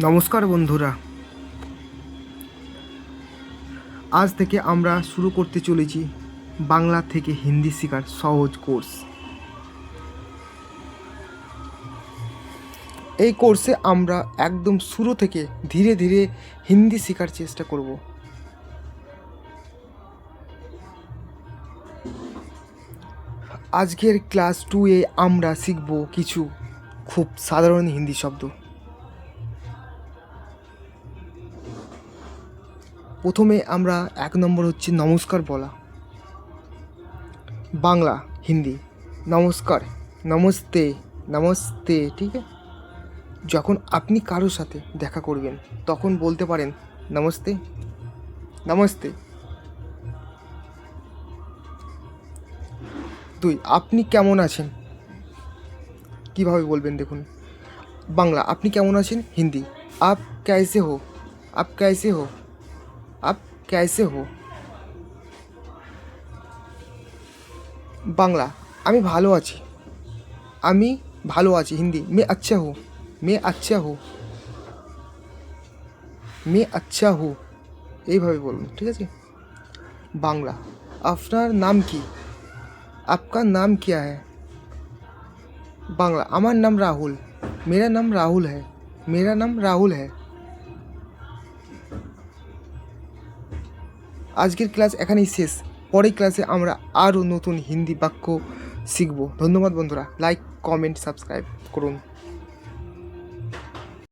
নমস্কার বন্ধুরা, আজ থেকে আমরা শুরু করতে চলেছি বাংলা থেকে হিন্দি শেখার সহজ কোর্স। এই কোর্সে আমরা একদম শুরু থেকে ধীরে ধীরে হিন্দি শেখার চেষ্টা করব। আজকের ক্লাস 2-এ আমরা শিখব কিছু খুব সাধারণ হিন্দি শব্দ। প্রথমে আমরা 1 নম্বর হচ্ছে নমস্কার বলা। বাংলা হিন্দি নমস্কার, নমস্তে, নমস্তে। ঠিক আছে, যখন আপনি কারোর সাথে দেখা করবেন তখন বলতে পারেন নমস্তে, নমস্তে। 2, আপনি কেমন আছেন? কিভাবে বলবেন দেখুন। বাংলা আপনি কেমন আছেন, হিন্দি আপ कैसे हो, आप कैसे हो, आप कैसे हो। বাংলা আমি ভালো আছি, আমি ভালো আছি, হিন্দি मैं अच्छा हूँ, मैं अच्छा हूँ, मैं अच्छा हूँ। এইভাবে বলুন, ঠিক আছে। বাংলা আপনার নাম কি, आपका नाम क्या है। বাংলা আমার নাম রাহুল, मेरा नाम राहुल है, मेरा नाम राहुल है। আজকের ক্লাস এখানেই শেষ। পরের ক্লাসে আমরা আরও নতুন হিন্দি বাক্য শিখব। ধন্যবাদ বন্ধুরা, লাইক, কমেন্ট, সাবস্ক্রাইব করুন।